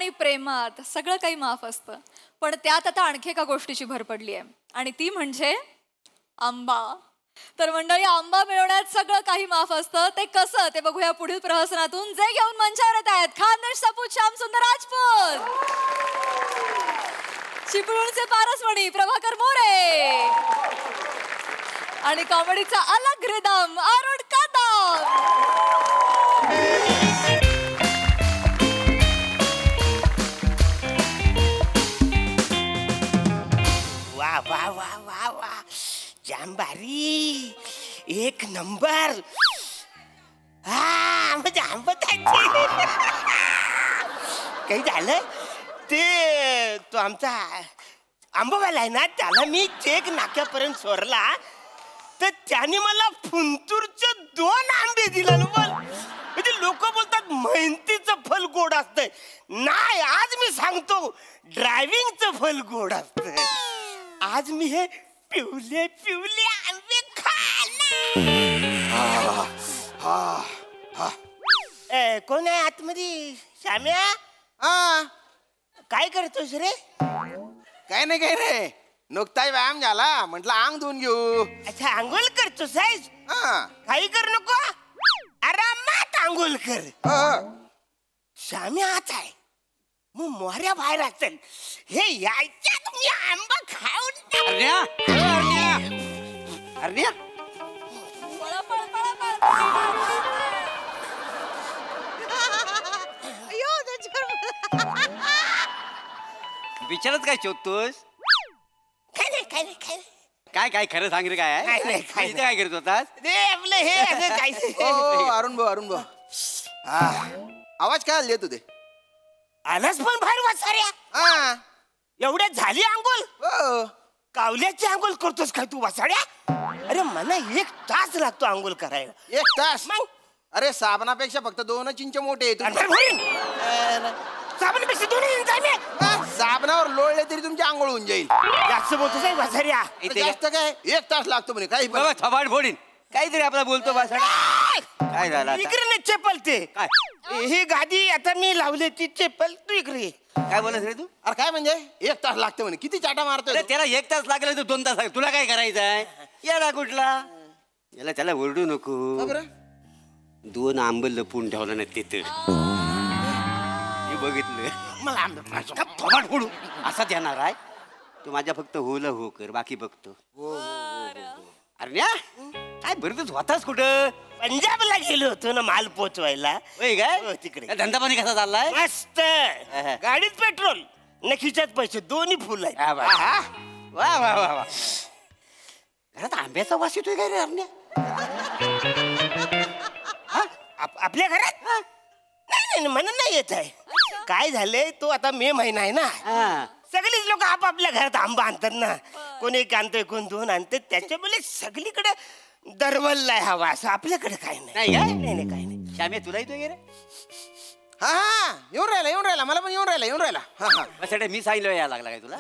आणि प्रेमात सगळं काही माफ असतं, पण त्यात आता आणखी एका गोष्टीची भर पडली आहे आणि ती म्हणजे आंबा. तर मंडळी, आंबा मिळवण्यात सगळं काही माफ असतं. ते कसं ते बघूया पुढील प्रहसनातून. जे घेऊन मंचावर येत आहेत खानदेश सपूत श्यामसुंदर राजपूत, चिपळूणचे पारसमणी प्रभाकर मोरे आणि कॉमेडीचा अलग रिदम अरुण कदम. वा वा वा वा वा, जांबारी एक नंबर. हा म्हणजे आंबताची काही झालं ते तो आमचा आंबावाला आहे ना, त्याला मी चेक नाक्यापर्यंत सोडला तर त्याने मला फुंतूरचे 2 आंबे दिले. बोल, म्हणजे लोक बोलतात मेहनतीचं फल गोड असतंय. नाही, आज मी सांगतो ड्रायव्हिंगचं फल गोड असतंय. आज मी हे पिवले पिवले आंबे खाल्ले. कोण आहे आतमध्ये? श्याम्या. हा, काय करतोस रे? काय नाही नुकताच व्यायाम झाला, म्हटलं अंग धुवून घेऊ. अच्छा, आंघोळ करतो साईज? हा, काही कर नको, आरामात आंघोळ कर. श्याम्या आत आहे, मग मोऱ्या बाहेर असेल. हे यायच्यात मी आंबा खाऊन अरण्या. विचारत काय शोधतोस? काय नाही काय खरं सांग रे. काय काय नाही, काय इथे काय करत होतास? ते आपलं हे असं काय. अरुण भाऊ आवाज काय आले तुझे? आलास पण बाहेर वाचाऱ्या. हा, एवढ्यात झाली आंघोळ? हो. कावल्याची आंघोळ करतोस काय तू वासाड्या? अरे मला 1 तास लागतो आंघोळ करायला. 1 तास? मग अरे साबणापेक्षा फक्त 2 इंच मोठे साबणापेक्षा 2 इंच आहे. साबणावर लोळले तरी तुमची आंघोळ होऊन जाईल. जास्त बोलतोस आहे वासाऱ्या. इथे जास्त काय 1 तास लागतो म्हणे. काही बाबा थबाड फोडीन. काहीतरी आपला बोलतो बसा. काय झालं आता? इकडे नाही चप्पल ते. काय ही गादी आता मी लावली ती चप्पल तू इकडे ये. काय बोलत रे तू? अरे काय म्हणजे 1 तास लागतो म्हणे. किती चाटा मारतोय अरे तू? त्याला 1 तास लागला तर 2 तास लागले. तुला काय करायचं आहे? याला कुठला याला त्याला ओरडू नको. का बरं? 2 आंब लपून ठेवलं नाही तिथे. हे बघितलं मला आंबे थोबाड फोडू असा देणार आहे. तू माझ्या फक्त होला हो कर, बाकी बघतो. अरण्या काय बरं तू होतास कुठं? पंजाबला गेलो होतो ना माल पोचवायला. होय हो, काय तिकडे. काय धंदा पाणी कसा चाललाय? मस्त. गाडीत पेट्रोल न खिशात पैसे, दोन्ही फुल आहेत. वा वा वा वा वा. घरात आंब्याचा वास येतोय काय रे अरण्या? आपल्या घरात नाही म्हणून नाही येत आहे. काय झालंय, तो आता मे महिना आहे ना, सगळीच लोक आपापल्या घरात आंबा आणतात ना. कोण 1 आणतोय, कोण 2 आणते. त्याच्यामुळे सगळीकडे दरवललाय हा वास. आपल्याकडे काय नाही. नाही काय नाही. श्याम्या तुला येतोय का रे? हा, येऊन राहिला मला पण येऊन राहिला. बस मी सांगितलं यायला लागला काय तुला?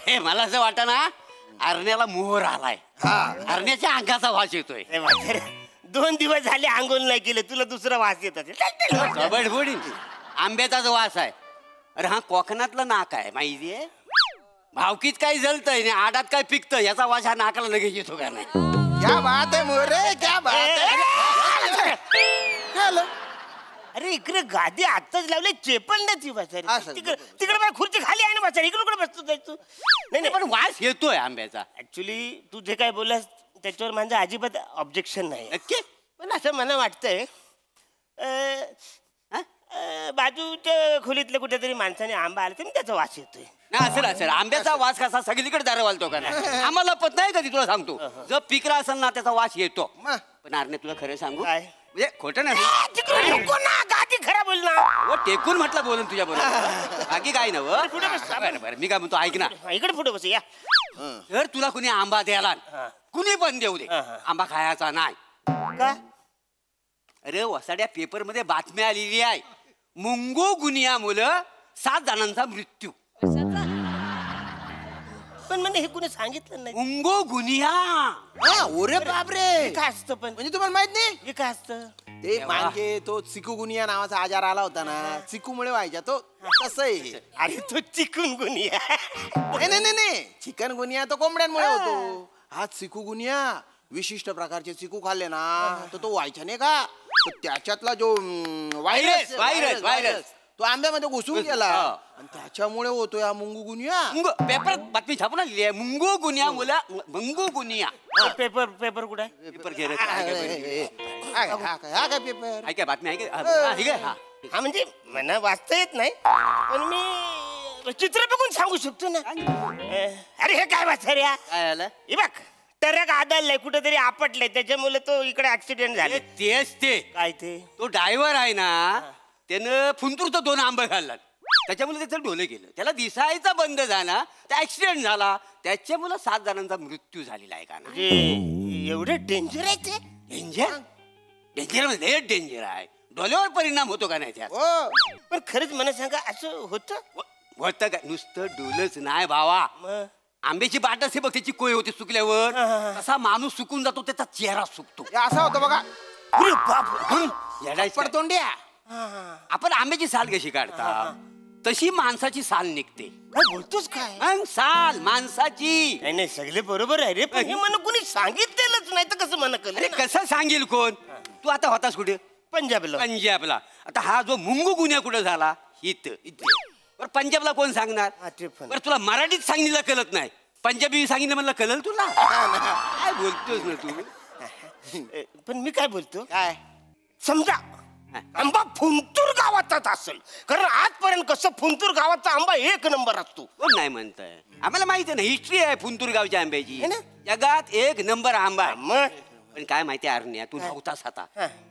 हे मला असं वाटत ना अरण्याला मोहर आलाय. अरण्याच्या अंगाचा वास येतोय. 2 दिवस झाले आंघोळ नाही केलं, तुला दुसरा वास येत असेल. आंब्याचा जो वास आहे. अरे हा कोकणातला नाक आहे माहितीये. भावकीत काय जळतंय आणि आडात काय पिकतं याचा वास हा नाकाला लगेच येतो का नाही? क्या बात आहे मोरे, क्या बात आहे. अरे इकडे गादी आत्ताच लावले, चेपल नाही ती बसायला. तिकडे माझी खुर्ची खाली आहे ना बसायला, इकडे कुठे बसतो तू? नाही पण वास येतोय आंब्याचा. ऍक्च्युली तू जे काय बोललास त्याच्यावर माझं अजिबात ऑब्जेक्शन नाही. नक्की. पण असं मला वाटतंय बाजूच्या खोलीतल्या कुठेतरी माणसाने आंबा आला तर त्याचा वास येतोय. नाही असेल आंब्याचा वास कसा सगळीकडे दारवालतो का नाही? आम्हाला पत नाही कधी तुला सांगतो. जर पिकला असेल ना त्याचा वास येतो. पण अरण्या तुला खरं सांगू म्हणजे खोटं नाही. गादी खराब होईल ना. टेकून म्हटलं बोलून तुझ्या बरोबर, बाकी काय नव्हतं. बरं मी काय म्हणतो ऐक ना. इकडे पुढे बस या. जर तुला कुणी आंबा द्याला कुणी पण देऊ दे, आंबा खायचा नाही. का? अरे वसाड्या पेपर मध्ये बातमी आलेली आहे. मुंगो गुनिया मुलं 7 जणांचा मृत्यू. पण मला हे कुणी सांगितलं नाही. मुंगो गुनिया. हा, ओरे बापरे. हे काय असतं पण? म्हणजे तुम्हाला माहित नाही हे काय असतं? ते मागे तो चिकुगुनिया नावाचा आजार आला होता ना, चिकूमुळे व्हायचा तो, तसं आहे. अरे तो चिकूनगुनिया. नाही चिकनगुनिया तो कोंबड्यांमुळे होतो. हा चिकुगुनिया विशिष्ट प्रकारचे चिकू खाल्ले ना तर तो व्हायचा नाही का, तर त्याच्यातला जो व्हायरस तो आंब्यामध्ये घुसून गेला हा. आणि त्याच्यामुळे होतो या मुंगुगुनिया. पेपर बातमी छापून आलेली आहे. मुंगो गुनिया मुला मुंगो गुनिया. पेपर कुठे आहे? पेपर घे रे. हा काय पेपर? ऐका बातमी ऐका. हा. हा म्हणजे मला वाचता येत नाही पण मी चित्र बघून सांगू शकतो ना. अरे हे काय वाचाऱ्या? काय आलं? हे बघ ट्रक आदळलाय कुठेतरी आपटलंय त्याच्यामुळे तो इकडे ऍक्सिडेंट झाले. तेच ते. काय ते? तो ड्रायव्हर आहे ना त्यानं फुंतूरचं 2 आंबे खाल्ला, त्याच्यामुळे त्याचं डोलं गेलं, त्याला दिसायचा बंद झाला, त्या ऍक्सिडेंट झाला, त्याच्यामुळे 7 जणांचा मृत्यू झालेला आहे का ना. एवढे डेंजर आहे ते? डेंजर म्हणजे डेंजर आहे. डोल्यावर परिणाम होतो का नाही त्यात? हो. पण खरंच मला सांगा असं होतं? होतं काय? नुसतं डोलंच नाही भावा, मग आंब्याची बाट असते बघ, त्याची कोय होते सुकल्यावर, तसा माणूस सुकून जातो, त्याचा चेहरा सुकतो. हे असं होतं बघा. अरे बाप. येडायचं काय? पडतोंड्या. आपण आंब्याची साल कशी काढता तशी माणसाची साल निघते. काय बोलतोस काय? मग साल माणसाची. नाही नाही सगळे बरोबर आहे रे पण हे मला कोणी सांगितलेलंच नाही तर कसं मला अरे कळलं? कसं सांगेल कोण? तू आता होतास कुठे? पंजाबला. पंजाबला. आता हा जो मुंगू गुन्हा कुठे झाला? इथे. बरं पंजाबला कोण सांगणार? हा, ते पण. बरं तुला मराठीत सांगितलं कळत नाही, पंजाबी सांगितलं म्हणलं कळल तुला? काय बोलतोस ना तू? पण मी काय बोलतो काय? समजा आंबा फुंतूर गावाचाच असेल, कारण आजपर्यंत कसं फुंतूर गावाचा आंबा 1 नंबर असतो. कोण नाही म्हणताय? आम्हाला माहिती आहे ना, हिस्ट्री आहे फुंतूर गावच्या आंब्याची. है ना? जगात 1 नंबर आंबा आहे. मग पण काय माहिती आरण्या, तू नव्हतास आता,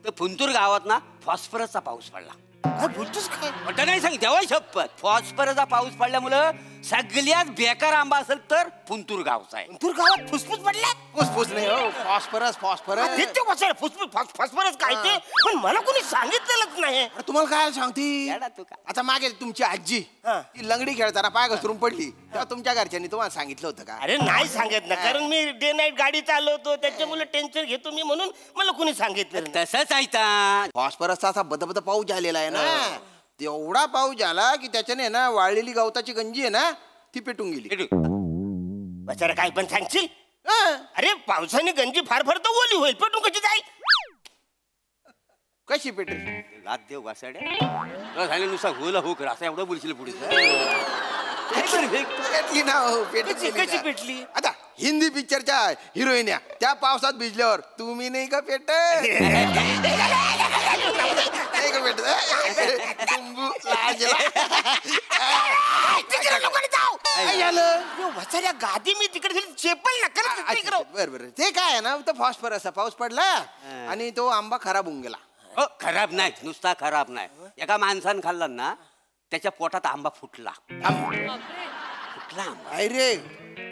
तर फुंतूर गावात ना फॉस्फरसचा पाऊस पडला. काय बोलतोस काय? मोठं नाही सांग, तेव्हा शपथ. फॉस्फरसचा पाऊस पडल्यामुळं सगळ्यात बेकार आंबा असेल तर फुंतूर गावचा आहे. फुंतूर गावात फुसफुस पडला? फुसफुस नाही हो, फॉस्फरस. फुसफुस काय ते? पण मला कोणी सांगितलेलंच नाही. अरे तुम्हाला काय सांगती? येडा तू का? आता मागे तुमची आजी हा. ती लंगडी खेळताना पाय घसरून पडली, तेव्हा तुमच्या घरच्यांनी तुम्हाला सांगितलं होतं का? अरे नाही सांगत ना, कारण मी डे नाईट गाडी चालवतो त्याच्यामुळे टेन्शन घेतो मी, म्हणून मला कोणी सांगितलं नाही. तसंच आहे ता. फॉस्फरसचा असा बदबद पाऊस झालेला आहे ना, तेवढा पाऊस झाला की त्याच्याने ना वाळलेली गवताची गंजी आहे ना ती पेटून गेली. बचारा काय पण सांगशील? हा. अरे पावसाने गंजी फार फार तर ओली होईल, पेटून कशी जाईल? कशी पेटली? लाद देव वासाड्या झाले नुसता होला हो कर, असं एवढं बोलशील पुढे. पेटली ना हो, पेटली कशी गेली कशी ना. पेटली? आता हिंदी पिक्चरच्या हिरोईन्या त्या पावसात भिजल्यावर तुम्ही नाही का पेट? नाही का पेट? डुंबू लाजला. तिकडे नको रे जाऊ. काय झालं? यो, बचाऱ्या गादी मी तिकडे गेली, चेपल ना करत अच्छा, तिकडं. बरं ते काय आहे ना, तो फॉस्फरसचा पाऊस पडला आणि तो आंबा खराब होऊन गेला. खराब नाही, नुसता खराब नाही. एका माणसानं खाल्ला ना त्याच्या पोटात आंबा फुटला. फुटला आंबा. काय रे?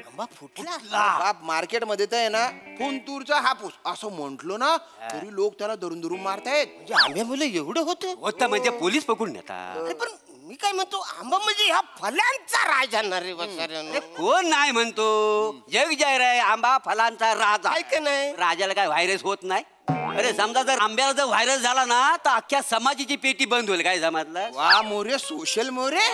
आंबा फुटला? बाप मार्केट मध्ये तर आहे ना फुंतूरचा हापूस असं म्हंटलो ना तरी लोक त्याला धरून धरून मारतायत. म्हणजे आंब्यामुळे एवढं होतं? होतं म्हणजे पोलीस पकडून नेतात. अरे पण मी काय म्हणतो, आंबा म्हणजे ह्या फळांचा राज जाणार रे बचाऱ्यानं. कोण नाही म्हणतो? जग जाहीर आहे, आंबा फलांचा राजा. काय का नाही? राजाला काय व्हायरस होत नाही? अरे समजा जर आंब्याला जर व्हायरस झाला ना तर अख्ख्या समाजाची पेटी बंद होईल. काय समजलं? वा मोरे, सोशल मोरे.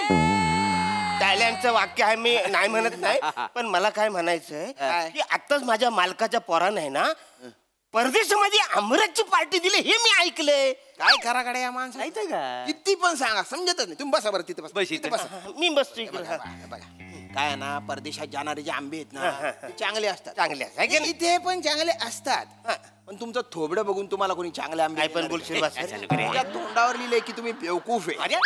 टायलंडचं वाक्य आहे, मी नाही म्हणत नाही, पण मला काय म्हणायचंय की आताच माझ्या मालकाच्या पोरानं आहे ना परदेशामध्ये आमरसची पार्टी दिली, हे मी ऐकलंय. काय करा कडे या माणसं माहिती का? किती पण सांगा समजतच नाही. तुम्ही बसा बरं तिथे बसा. बस इथे. तिथे बसा. मी बसतो इकडे. बघा, बघा. काय आहे ना, परदेशात जाणारे जे आंबे आहेत ना ते चांगले असतात. चांगले आहे का नाही? इथे पण चांगले असतात, पण तुमचं थोबडं बघून तुम्हाला कोणी चांगले आंबे काय पण देणार बोलशील का? बस. तुमच्या तोंडावर लिहिलंय की तुम्ही बेवकूफ आहे. अरे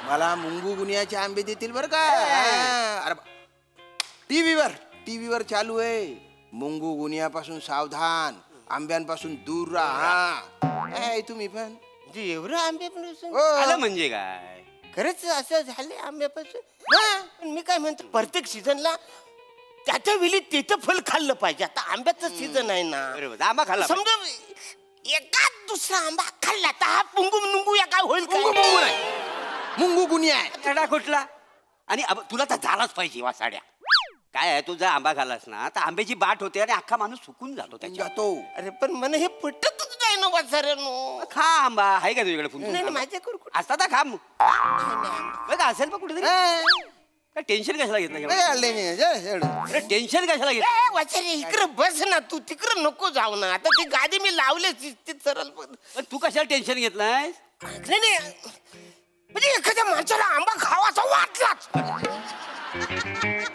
मला मुंगू गुनियाचे आंबे देतील बरं का? अरे टीव्हीवर चालू आहे, मुंगू गुनियापासून सावधान, आंब्यांपासून दूर राहा. काय तुम्ही पण म्हणजे एवढं आंब्यापासून? हो. आलं म्हणजे काय? खरंच असं झालंय आंब्यापासून? पण मी काय म्हणतो, प्रत्येक सीझनला त्याच्या वेळी त्याचं फल खाल्लं पाहिजे. आता आंब्याचं सीझन आहे ना, बरोबर, आंबा खाल्ला समजा एकाच दुसरा आंबा खाल्ला तर हा पुंगू नुंगू या काय होईल? मुंगू काय? मुंगू नाही, मुंगू गुनिया आहे. खडा कुठला? आणि तुला तर झालाच पाहिजे वासाड्या. काय आहे, तू जर आंबा खाल्लास ना तर आंब्याची बाट होते आणि अख्खा माणूस सुकून जातो त्याच्या. जातो. अरे पण मला हे पटतच नाही ना वाचाऱ्यानो. खा आंबा आहे का तुझ्याकडे नाही फुंतूर? माझ्याकडे कुठं असता तर खा मग. नाही. बघ असेल पण कुठेतरी. काय टेन्शन कशाला घेतलं एवढं? अरे टेन्शन कशाला घेतलं? ए, वाचारे इकडे बस ना तू, तिकडे नको जाऊ ना. आता ती गादी मी लावले सरळ पण. पण तू कशाला टेन्शन घेतलाय? नाही नाही, म्हणजे एखाद्या माणसाला आंबा खावासा वाटलाच,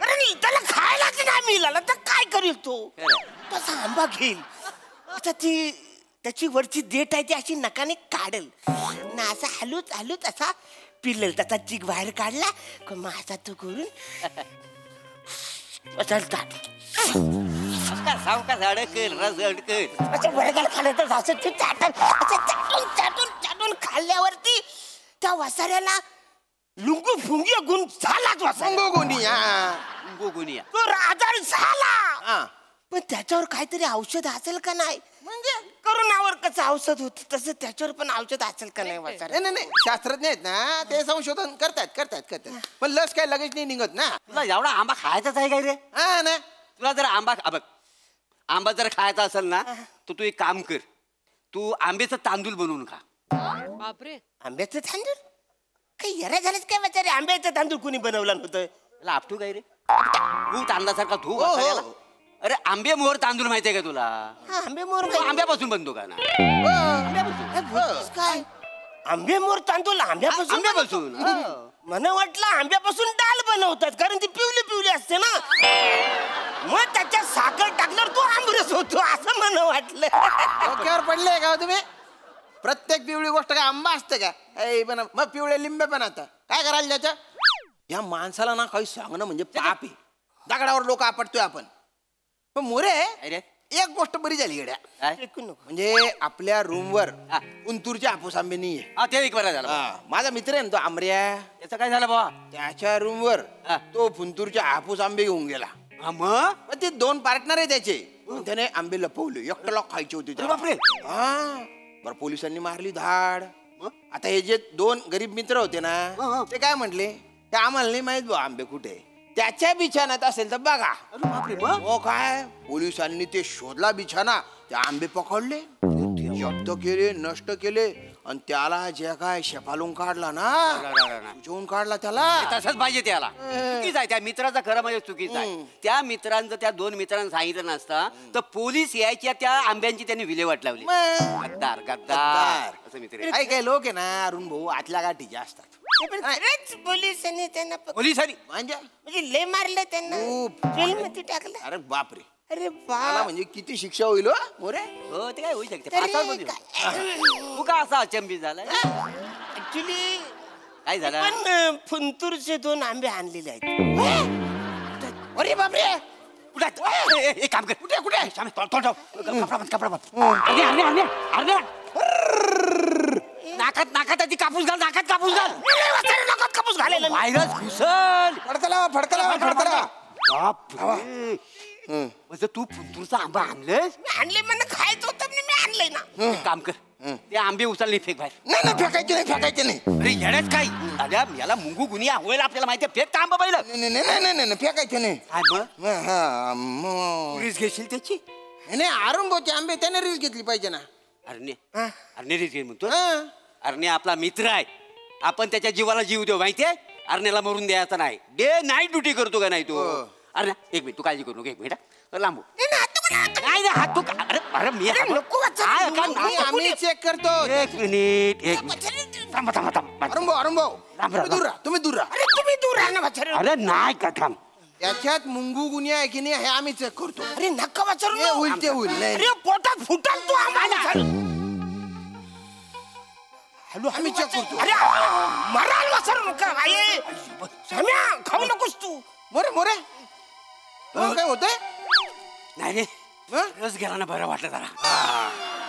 कारण त्याला खायलाच नाही मिळाला तर काय करेल तो? तसा आंबा घेईल. आता ती त्याची वरची देठ आहे ती अशी नकाने काढल ना, असा हलूच हलूच असा पिरलेल, त्याचा चिक बाहेर काढला का मग असा तो करून चालतात. सावकाश अडकल रस अडकल. असं वरगाल खाल्लं तर असं ते चाटून चाटून खाल्ल्यावरती त्या वासाऱ्याला लुंगू फुंगी गुण झालाच वासारा. गोगुनिया. तो आजार झाला. हा. पण त्याच्यावर काहीतरी औषध असेल का नाही? म्हणजे करोनावर कसं औषध होत तसं त्याच्यावर पण औषध असेल का नाही वाचारा? नाही नाही, शास्त्रज्ञ आहेत ना ते संशोधन करतात. पण लस काय लगेच नाही निघत ना. तुला एवढा आंबा खायचाच आहे काय रे? हा ना. तुला जर बघ आंबा जर खायचा असेल ना तर तू एक काम कर, तू आंब्याचं तांदूळ बनवून खा. बापरे. आंब्याचं तांदूळ? काही येरा झालंच काय वाचारे? आंब्याचं तांदूळ कोणी बनवलं होतं? त्याला आपटू काय रे? तू तांदळासारखा धू वासाऱ्याला. अरे आंबे मोहर तांदूळ माहितीये का तुला? हा, आंबे मोर तो आंब्यापासून बनतो का ना? काय आंबे मोर तांदूळ आंब्यापासून? आंब्यापासून. मला वाटलं आंब्यापासून डाल बनवतात, कारण ती पिवली असते ना, मग त्याच्यात साखर टाकल्यावर तो आंबरस होतो असं मला वाटलं. डोक्यावर पडले का हो तुम्ही? प्रत्येक पिवळी गोष्ट काय आंबा असते का? पण मग पिवळे लिंबे पण आता काय करायला त्याच्या? या माणसाला ना काही सांगणं म्हणजे पाप आहे. दगडावर लोक आपटतोय आपण. पण मोरे अरे एक गोष्ट बरी झाली गड्या. काय? ऐकू नको. म्हणजे आपल्या रूमवर उंतूरचे हापूस आंबे नाहीये. हा ते एक बरं झालं. माझा मित्र आहे ना तो आमऱ्या, त्याचं काय झालं बाबा? त्याच्या रूमवर हा. तो फुंतूरचे हापूस आंबे घेऊन गेला. हा मग पण ते 2 पार्टनर आहे त्याचे. पण त्याने आंबे लपवले, एकट्याला खायचे होते त्याला. बापरे. हा. बरं पोलिसांनी मारली धाड. मग? आता हे जे 2 गरीब मित्र होते ना हा. ते काय म्हटले, ते आम्हाला नाही माहित बा आंबे कुठे. त्याच्या बिछाण्यात असेल तर बघा. अरे बापरे. मग हो काय, पोलिसांनी ते शोधला बिछाना, ते आंबे पकडले, जप्त केले, नष्ट केले, आणि त्याला जे काय शेपालून काढला ना, जेवून काढला त्याला. तसंच पाहिजे त्याला. चुकीच आहे त्या मित्राचा, खरं म्हणजे चुकीच आहे. त्या मित्रांचं त्या 2 मित्रांना सांगितलं नसता तर पोलीस यायच्या त्या आंब्यांची त्यांनी विल्हेवाट लावली. गद्दार गद्दार असं मित्र आहे. काही काही लोक आहे ना अरुण भाऊ आतल्या गाठीचे असतात. पण खरंच पोलिसांनी त्यांना पोलिसांनी म्हणजे लय मारलं त्यांना, खूप. जेलमध्ये टाकलं. अरे बापरे, अरे मला बा, म्हणजे किती शिक्षा होईल हो मोरे. हो ते काय होऊ शकते. तरी फासावर मध्ये. तू का असा अचंबित झाला? ऍक्च्युली काय झालं? पण फुंतूरचे 2 आंबे आणलेले आहेत. अरे बापरे, एक काम कर. कुठे कुठे कपडा नाकात आधी कापूस घाल. नाकात कापूस घाल. नकात कापूस घालायला मी. व्हायरस घुसल. फडकला. बापरे. म्हणजे तू फुंतूरचा आंबा आणलंस? मी आणले, मला खायचं होतं म्हणून मी आणलंय ना. एक काम कर, ते आंबे उचलले फेक बाहेर. नाही फेकायचे नाही. अरे येण्यात काय अरे याला मुंगू गुनिया होईल आपल्याला माहिती आहे. फेक आंबा पहिलं. नाही फेकायचे नाही. काय मग रिस्क घेशील त्याची? नाही अरुण भाऊचे आंबे त्याने रिस्क घेतली पाहिजे ना. अरणे रिस्क घे म्हणतो. हा. अरणे आपला मित्र आहे, आपण त्याच्या जीवाला जीव देऊ. माहितीये, अरण्याला मरून द्यायचा नाही. डे नाईट ड्युटी करतो का नाही तो? अरे एक मिनिट, तू काळजी करू नको. एक मिनिट लांबू. नाही हात तू. अरे अरे मी आम्ही चेक करतो. एक मिनिट थांबा. अरुण भाऊ तुम्ही दूर राहा. अरे तुम्ही दूर राहा ना वाचारे. अरे नाही का थांब. याच्यात मुंगू गुन्हा आहे की नाही हे आम्ही चेक करतो. अरे नका वाचारू हे होईल ते होईल. नाही अरे पोटात फुटाल तू आम्हाला. हॅलो आम्ही चेक करतो. अरे मराल वाचारू नका. सम्या खाऊ नकोस तू. मोरे काय होतंय? नाही रे, रस गेला ना बरं वाटलं जरा.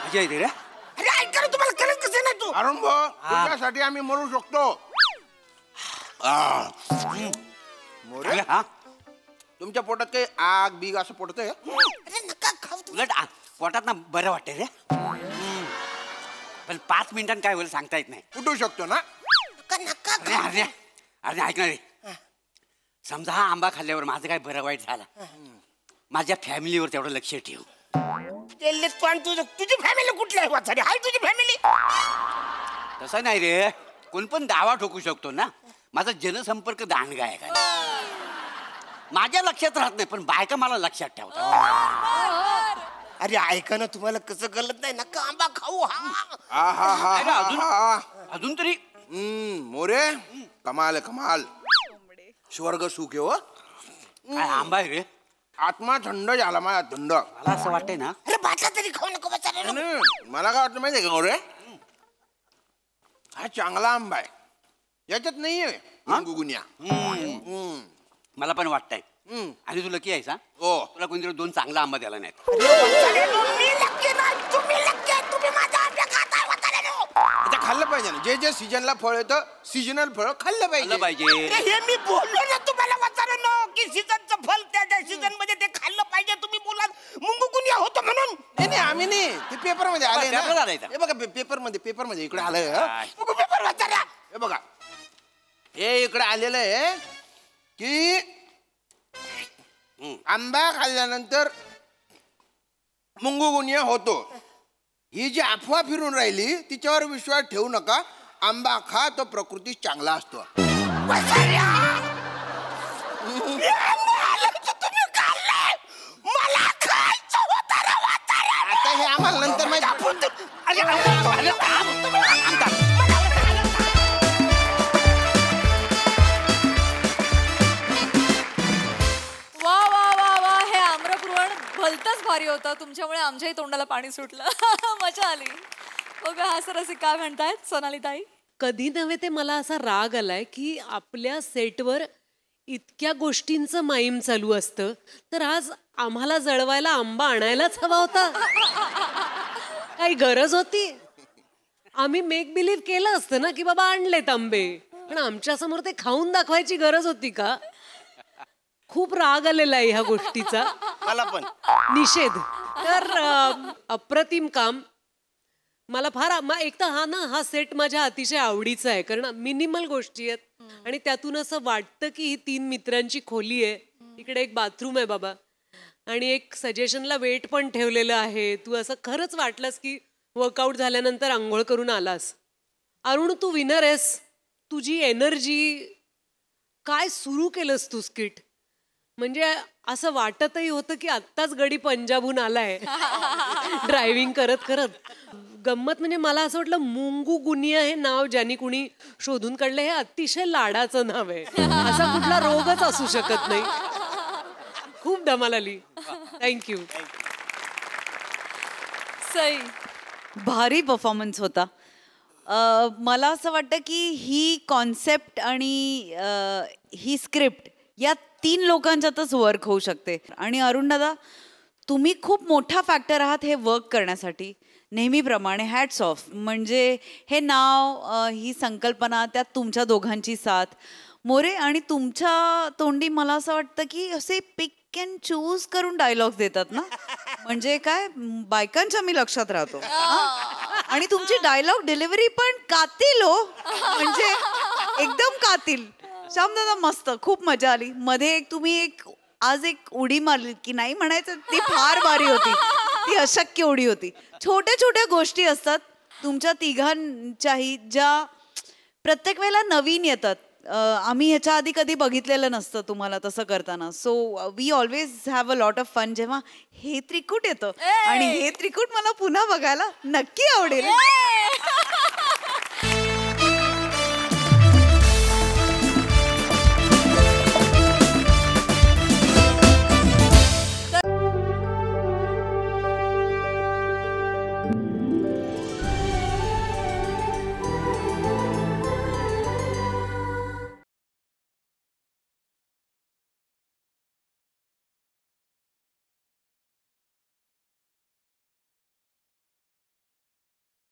मजा येते रे. अरे ऐका ना, तुम्हाला कळत कसं नाही तू? अरुण भाऊ तुझ्यासाठी आम्ही मरू शकतो. मोरे हा तुमच्या पोटात काही आग बीग असं पडतंय? अरे नका खाऊ तू. उलट पोटात ना बरं वाटतंय रे. पण 5 मिनिटांनी काय होईल सांगता येत नाही. उठू शकतो ना? नका अरे अरे अरे ऐक ना रे, समजा हा आंबा खाल्ल्यावर माझं काय बरं वाईट झालं, माझ्या फॅमिलीवर तेवढं लक्ष ठेव. पण तुझी फॅमिली कुठली आहे वाचारी? हाय तुझी फॅमिली? तसं नाही रे, कोण पण दावा ठोकू शकतो ना. माझा जनसंपर्क दांडगा आहे का? माझ्या लक्षात राहत नाही, पण बायका मला लक्षात ठेवतात. अरे ऐका ना, तुम्हाला कसं कळत नाही? नका आंबा खाऊ. अरे अजून तरी मोरे, कमाल कमाल, स्वर्ग सुख हो. काय आंबा आहे रे? आत्मा थंड झाला माझा, थंड. मला असं वाटतंय ना, अरे भाता तरी खाऊ नको बचारे. मला काय वाटतं माहितीये का मोरे, हा चांगला आंबा आहे, याच्यात नाहीये गुगुन्या. मला पण वाटतंय. आणि तू लकी आहेस हा? हो. तुला कोणतरी 2 चांगला आंबा द्यायला नाहीत. मी लक्की नाही, तुम्ही लक्की आहे. तुम्ही माझा आंबा खाताय वाचाऱ्यानो. आता खाल्लं पाहिजे ना, जे जे सीजनला फळ येतं, सीजनल फळ खाल्लं खाल्लं पाहिजे. पाहिजे. हे मी बोललो ना तुम्हाला वाचाऱ्यानो, की सीजनचं फल त्या सीजन मध्ये ते खाल्लं पाहिजे. तुम्ही बोलाल मुंगुकुनिया होतं म्हणून. नाही आम्ही नाही, ते पेपर मध्ये आले ना. पेपर आलाय का? हे बघा पेपर मध्ये इकडे आलंय. मुंगू पेपर वाचाऱ्या. हे बघा, हे इकडे आलेलं आहे की आंबा खाल्ल्यानंतर मुंगुगुनिया होतो. ही जी अफवा फिरून राहिली तिच्यावर विश्वास ठेवू नका. आंबा खा, तो प्रकृती चांगला असतो. वाचाऱ्या, तुम्ही खाल्लंय, मला खायचं होतं रे वाचाऱ्या. आता हे आम्हाला नंतर माहिती. वा वा वा वा, हे आम्रपुरवण भलतंच भारी होतं. तुमच्यामुळे आमच्याही तोंडाला पाणी सुटलं. मजा आली. बघा हास्यरसिक काय म्हणतायत सोनाली ताई. कधी नव्हे ते मला असा राग आलाय की आपल्या सेटवर इतक्या गोष्टींचं माईम चालू असतं, तर आज आम्हाला जळवायला आंबा आणायलाच हवा होता. काही गरज होती? आम्ही मेक बिलीव्ह केलं असतं ना की बाबा आणलेत आंबे, पण आमच्या समोर ते खाऊन दाखवायची गरज होती का? खूप राग आलेला आहे ह्या गोष्टीचा. मला पण निषेध. तर अप्रतिम काम. मला फार एक तर हा सेट माझ्या अतिशय आवडीचा आहे, कारण मिनिमल गोष्टी आहेत आणि त्यातून असं वाटतं की ही 3 मित्रांची खोली आहे, इकडे एक बाथरूम आहे बाबा, आणि एक सजेशनला वेट पण ठेवलेलं आहे. तू असं खरंच वाटलंस की वर्कआउट झाल्यानंतर आंघोळ करून आलास. अरुण, तू विनर आहेस. तुझी एनर्जी, काय सुरू केलंस तू स्किट, म्हणजे असं वाटतही होतं की आत्ताच गडी पंजाबहून आलाय ड्रायव्हिंग करत करत. गंमत म्हणजे मला असं वाटलं मुंगुगुनिया हे नाव ज्यांनी कुणी शोधून काढलं हे अतिशय लाडाचं नाव आहे. असा कुठला रोगच असू शकत नाही. खूप धमाल आली. थँक्यू. सई. भारी परफॉर्मन्स होता. मला असं वाटतं की ही कॉन्सेप्ट आणि ही स्क्रिप्ट या 3 लोकांच्यातच वर्क होऊ शकते. आणि अरुण दादा, तुम्ही खूप मोठा फॅक्टर आहात हे वर्क करण्यासाठी. नेहमीप्रमाणे हॅट्स ऑफ. म्हणजे हे नाव, ही संकल्पना, त्यात तुमच्या दोघांची साथ. मोरे, आणि तुमच्या तोंडी मला असं वाटतं की असे पिक अँड चूज करून डायलॉग्स देतात ना, म्हणजे काय बायकांच्या मी लक्षात राहतो. आणि तुमची डायलॉग डिलिव्हरी पण कातील हो, म्हणजे एकदम कातील. श्यामदादा मस्त, खूप मजा आली. मध्ये तुम्ही आज एक उडी मारली की नाही म्हणायचं, ती फार भारी होती. ती अशक्य उडी होती. छोट्या छोट्या गोष्टी असतात तुमच्या तिघांच्याही, ज्या प्रत्येक वेळेला नवीन येतात. आम्ही ह्याच्या आधी कधी बघितलेलं नसतं तुम्हाला तसं करताना. So we always have a lot of fun जेव्हा हे त्रिकूट येतं. आणि हे त्रिकूट मला पुन्हा बघायला नक्की आवडेल.